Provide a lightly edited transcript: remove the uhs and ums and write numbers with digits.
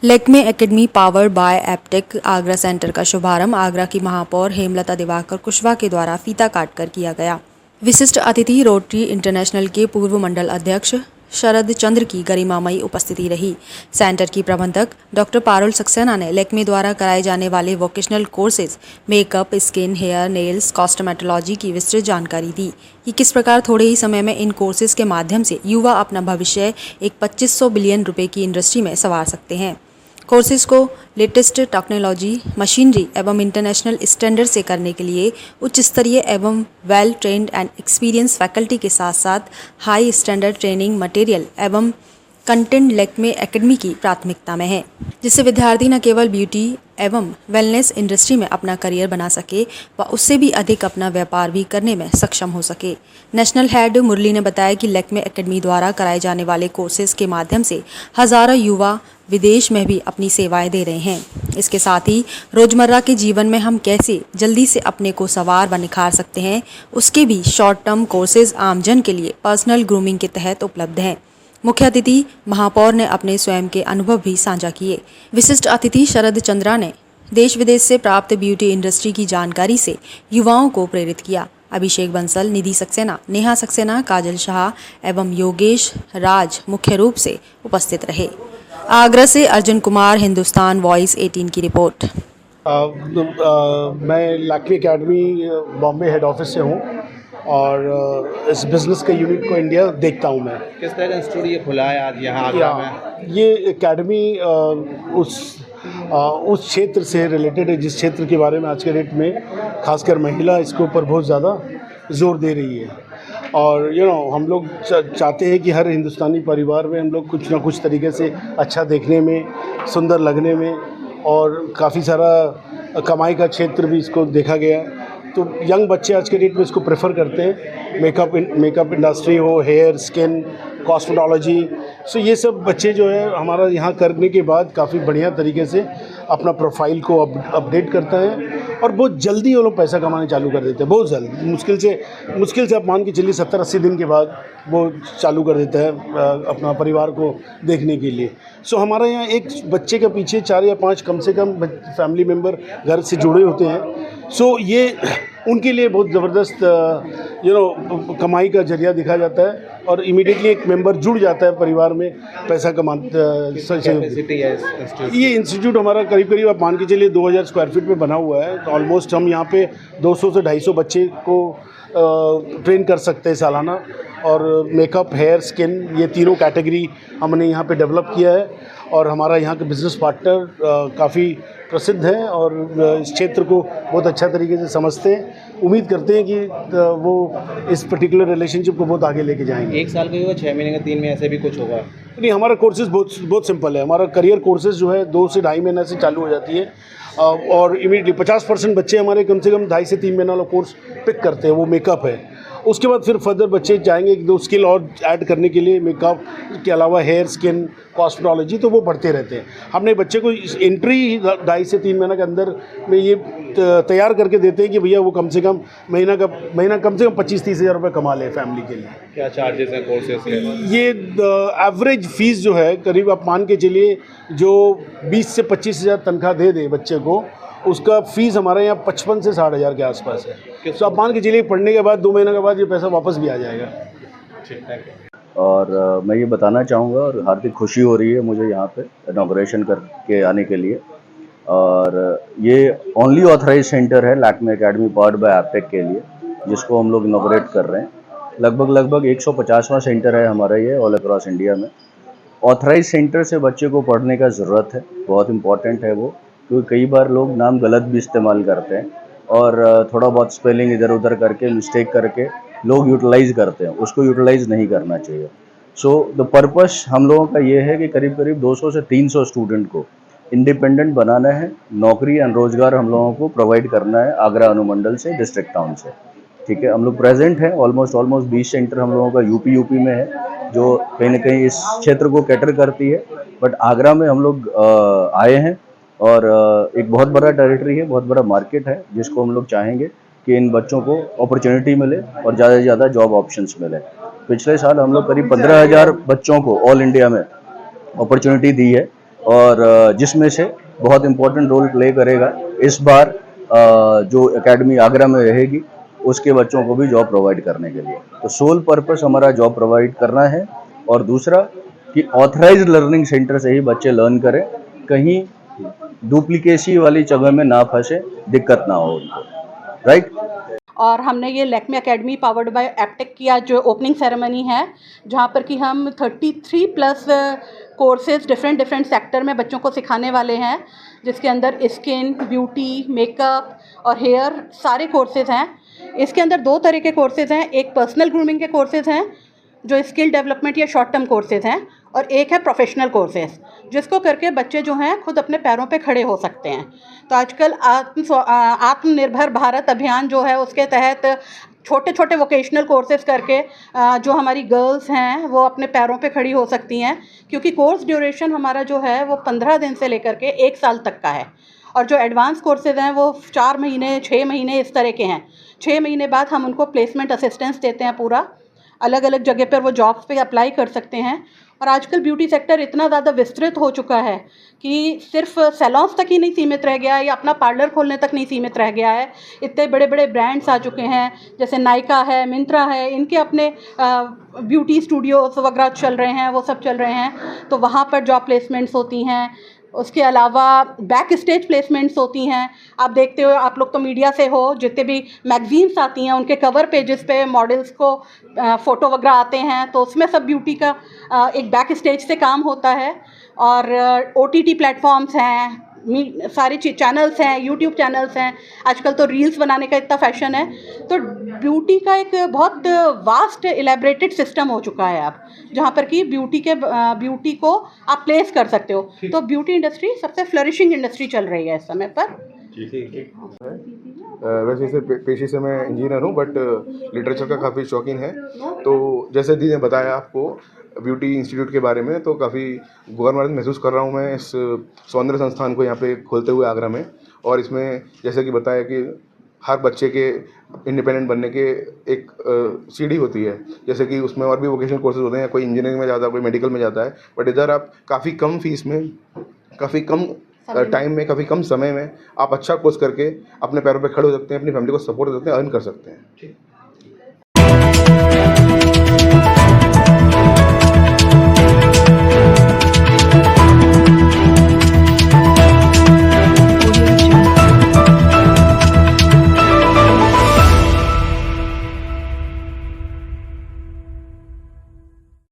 Lakme academy powered by Aptech Agra centre का शुभारंभ आगरा की महापौर हेमलता दिवाकर कुशवाहा के द्वारा फीता काटकर किया गया। विशिष्ट अतिथि रोटरी इंटरनेशनल के पूर्व मंडल अध्यक्ष शरद चंद्र की गरिमामयी उपस्थिति रही। सेंटर की प्रबंधक डॉक्टर पारुल सक्सेना ने लेक्मे द्वारा कराए जाने वाले vocational courses makeup, skin, hair, nails, cosmetology की विस्तृत जानकारी दी कि किस प्रकार थोड़े ही समय में इन कोर्सेज के माध्यम से युवा अपना भविष्य एक 2500 बिलियन रुपए की इंडस्ट्री में संवार सकते हैं। कोर्सेज को लेटेस्ट टेक्नोलॉजी, मशीनरी एवं इंटरनेशनल स्टैंडर्ड से करने के लिए उच्च स्तरीय एवं well trained and experience faculty के साथ साथ हाई स्टैंडर्ड ट्रेनिंग मटेरियल एवं कंटेंट लेक्मे एकेडमी की प्राथमिकता में है, जिससे विद्यार्थी न केवल ब्यूटी एवं वेलनेस इंडस्ट्री में अपना करियर बना सके व उससे भी अधिक अपना व्यापार भी करने में सक्षम हो सके। नेशनल हेड मुरली ने बताया कि लेक्मे एकेडमी द्वारा कराए जाने वाले कोर्सेज के माध्यम से हजारों युवा विदेश में भी अपनी सेवाएं दे रहे हैं। इसके साथ ही रोजमर्रा के जीवन में हम कैसे जल्दी से अपने को संवार व निखार सकते हैं, उसके भी शॉर्ट टर्म कोर्सेज आमजन के लिए पर्सनल ग्रूमिंग के तहत उपलब्ध हैं। मुख्य अतिथि महापौर ने अपने स्वयं के अनुभव भी साझा किए। विशिष्ट अतिथि शरद चंद्रा ने देश विदेश से प्राप्त ब्यूटी इंडस्ट्री की जानकारी से युवाओं को प्रेरित किया। अभिषेक बंसल, निधि सक्सेना, नेहा सक्सेना, काजल शाह एवं योगेश राज मुख्य रूप से उपस्थित रहे। आगरा से अर्जुन कुमार, हिंदुस्तान वॉइस 18 की रिपोर्ट। मैं Lakme academy Bombay head office से हूँ और इस बिज़नेस के यूनिट को इंडिया देखता हूँ मैं। किस तरह का इंस्टीट्यूट ये खुला है आज यहाँ आगरा में? ये एकेडमी उस क्षेत्र से रिलेटेड है जिस क्षेत्र के बारे में आज के डेट में खासकर महिला इसके ऊपर बहुत ज़्यादा जोर दे रही है। और हम लोग चाहते हैं कि हर हिंदुस्तानी परिवार में हम लोग कुछ ना कुछ तरीके से अच्छा देखने में, सुंदर लगने में, और काफ़ी सारा कमाई का क्षेत्र भी इसको देखा गया। तो यंग बच्चे आज के डेट में इसको प्रेफर करते हैं। मेकअप इंडस्ट्री हो, हेयर, स्किन, कॉस्मेटोलॉजी, सो ये सब बच्चे जो है हमारा यहाँ करने के बाद काफ़ी बढ़िया तरीके से अपना प्रोफाइल को अपडेट करता है और बहुत जल्दी वो लोग पैसा कमाने चालू कर देते हैं। बहुत जल्द, मुश्किल से आप मान के चलिए 70-80 दिन के बाद वो चालू कर देता है अपना परिवार को देखने के लिए। सो हमारे यहाँ एक बच्चे के पीछे 4 या 5 कम से कम फैमिली मेम्बर घर से जुड़े होते हैं। सो ये उनके लिए बहुत ज़बरदस्त कमाई का जरिया दिखा जाता है और इमीडिएटली एक मेंबर जुड़ जाता है परिवार में पैसा कमाते। ये इंस्टीट्यूट हमारा करीब आप मान के चलिए 2000 स्क्वायर फीट में बना हुआ है। तो ऑलमोस्ट हम यहाँ पे 200 से 250 बच्चे को ट्रेन कर सकते हैं सालाना। और मेकअप, हेयर, स्किन, ये तीनों कैटेगरी हमने यहाँ पे डेवलप किया है और हमारा यहाँ के बिज़नेस पार्टनर काफ़ी प्रसिद्ध हैं और इस क्षेत्र को बहुत अच्छा तरीके से समझते हैं। उम्मीद करते हैं कि वो इस पर्टिकुलर रिलेशनशिप को बहुत आगे लेके जाएंगे। 1 साल का होगा, 6 महीने का, 3 महीने ऐसे भी कुछ होगा? नहीं, हमारा कोर्सेज बहुत सिंपल है। हमारा करियर कोर्सेज जो है 2 से 2.5 महीने से चालू हो जाती है और इमीडिएटली 50% बच्चे हमारे कम से कम 2.5 से 3 महीना वाला कोर्स पिक करते हैं। वो मेकअप है। उसके बाद फिर फर्दर बच्चे जाएंगे 1-2 स्किल और ऐड करने के लिए, मेकअप के अलावा हेयर, स्किन, कॉस्मेटोलॉजी, तो वो बढ़ते रहते हैं। हमने बच्चे को एंट्री 2.5 से 3 महीने के अंदर में ये तैयार करके देते हैं कि भैया वो कम से कम महीना कम से कम 25-30 हज़ार रुपये कमा ले फैमिली के लिए। क्या चार्जेस हैं कोर्सेज के? ये एवरेज फीस जो है करीब आप मान के चलिए जो 20 से 25 हज़ार तनख्वाह दे बच्चे को, उसका फ़ीस हमारे यहाँ 55 से 60 हज़ार के आसपास है। तो आप मान के चलिए पढ़ने के बाद 2 महीने के बाद ये पैसा वापस भी आ जाएगा। ठीक है। और मैं ये बताना चाहूँगा और हार्दिक खुशी हो रही है मुझे यहाँ पे इनॉग्रेशन करके आने के लिए। और ये ओनली ऑथराइज सेंटर है Lakme academy powered by Aptech के लिए, जिसको हम लोग इनॉग्रेट कर रहे हैं। लगभग 150वां सेंटर है हमारा ये ऑल अक्रॉस इंडिया में। ऑथराइज सेंटर से बच्चे को पढ़ने का ज़रूरत है, बहुत इम्पॉर्टेंट है वो, क्योंकि कई बार लोग नाम गलत भी इस्तेमाल करते हैं और थोड़ा बहुत स्पेलिंग इधर उधर करके मिस्टेक करके लोग यूटिलाइज़ करते हैं। उसको यूटिलाइज़ नहीं करना चाहिए। सो द पर्पस हम लोगों का ये है कि करीब 200 से 300 स्टूडेंट को इंडिपेंडेंट बनाना है, नौकरी एंड रोज़गार हम लोगों को प्रोवाइड करना है आगरा अनुमंडल से, डिस्ट्रिक्ट टाउन से। ठीक है, हम लोग प्रेजेंट हैं। ऑलमोस्ट 20 सेंटर हम लोगों का यूपी में है, जो कहीं ना कहीं इस क्षेत्र को कैटर करती है। बट आगरा में हम लोग आए हैं और एक बहुत बड़ा टेरिटरी है, बहुत बड़ा मार्केट है, जिसको हम लोग चाहेंगे कि इन बच्चों को अपॉर्चुनिटी मिले और ज़्यादा से ज़्यादा जॉब ऑप्शंस मिले। पिछले साल हम लोग करीब 15,000 बच्चों को ऑल इंडिया में अपॉर्चुनिटी दी है और जिसमें से बहुत इम्पोर्टेंट रोल प्ले करेगा इस बार जो एकेडमी आगरा में रहेगी उसके बच्चों को भी जॉब प्रोवाइड करने के लिए। तो सोल पर्पस हमारा जॉब प्रोवाइड करना है, और दूसरा कि ऑथराइज्ड लर्निंग सेंटर से ही बच्चे लर्न करें, कहीं डुप्लीकेसी वाली जगह में ना फंसे, दिक्कत ना हो उनको, राइट। और हमने ये Lakme academy powered by Aptech की आज जो ओपनिंग सेरेमनी है, जहाँ पर कि हम 33 प्लस कोर्सेज डिफरेंट सेक्टर में बच्चों को सिखाने वाले हैं, जिसके अंदर स्किन, ब्यूटी, मेकअप और हेयर सारे कोर्सेज हैं। इसके अंदर दो तरह के कोर्सेज हैं, एक पर्सनल ग्रूमिंग के कोर्सेज हैं जो स्किल डेवलपमेंट या शॉर्ट टर्म कोर्सेज हैं, और एक है प्रोफेशनल कोर्सेज जिसको करके बच्चे जो हैं खुद अपने पैरों पे खड़े हो सकते हैं। तो आजकल आत्मनिर्भर भारत अभियान जो है उसके तहत छोटे छोटे वोकेशनल कोर्सेज करके जो हमारी गर्ल्स हैं वो अपने पैरों पे खड़ी हो सकती हैं, क्योंकि कोर्स ड्यूरेशन हमारा जो है वो 15 दिन से लेकर के 1 साल तक का है, और जो एडवांस कोर्सेज हैं वो 4 महीने 6 महीने इस तरह के हैं। 6 महीने बाद हम उनको प्लेसमेंट असिस्टेंस देते हैं, पूरा अलग अलग जगह पर वो जॉब्स पे अप्लाई कर सकते हैं। और आजकल ब्यूटी सेक्टर इतना ज़्यादा विस्तृत हो चुका है कि सिर्फ सैलून्स तक ही नहीं सीमित रह गया है, या अपना पार्लर खोलने तक नहीं सीमित रह गया है। इतने बड़े बड़े ब्रांड्स आ चुके हैं, जैसे नायका है, मिंत्रा है, इनके अपने ब्यूटी स्टूडियोज वगैरह चल रहे हैं, वो सब चल रहे हैं। तो वहाँ पर जॉब प्लेसमेंट्स होती हैं। उसके अलावा बैक स्टेज प्लेसमेंट्स होती हैं। आप देखते हो, आप लोग तो मीडिया से हो, जितने भी मैगजीन्स आती हैं उनके कवर पेजेस पे मॉडल्स को फ़ोटो वगैरह आते हैं, तो उसमें सब ब्यूटी का एक बैक स्टेज से काम होता है। और OTT प्लेटफॉर्म्स हैं, सारे चैनल्स हैं, यूट्यूब चैनल्स हैं, आजकल तो रील्स बनाने का इतना फैशन है। तो ब्यूटी का एक बहुत वास्ट एलेबरेटेड सिस्टम हो चुका है अब, जहाँ पर कि ब्यूटी को आप प्लेस कर सकते हो। तो ब्यूटी इंडस्ट्री सबसे फ्लरिशिंग इंडस्ट्री चल रही है इस समय पर। वैसे से पेशे से मैं इंजीनियर हूँ, बट लिटरेचर का काफ़ी शौकीन है। तो जैसे दीदी ने बताया आपको ब्यूटी इंस्टीट्यूट के बारे में, तो काफ़ी गौरव महसूस कर रहा हूँ मैं इस सौंदर्य संस्थान को यहाँ पे खोलते हुए आगरा में। और इसमें जैसे कि बताया कि हर बच्चे के इंडिपेंडेंट बनने के एक सीढ़ी होती है, जैसे कि उसमें और भी वोकेशनल कोर्सेज होते हैं, कोई इंजीनियरिंग में जाता है, कोई मेडिकल में जाता है, बट इधर आप काफ़ी कम फीस में, काफ़ी कम टाइम में, काफ़ी कम समय में आप अच्छा कोर्स करके अपने पैरों पे खड़े हो सकते हैं, अपनी फैमिली को सपोर्ट कर सकते हैं, अर्न कर सकते हैं।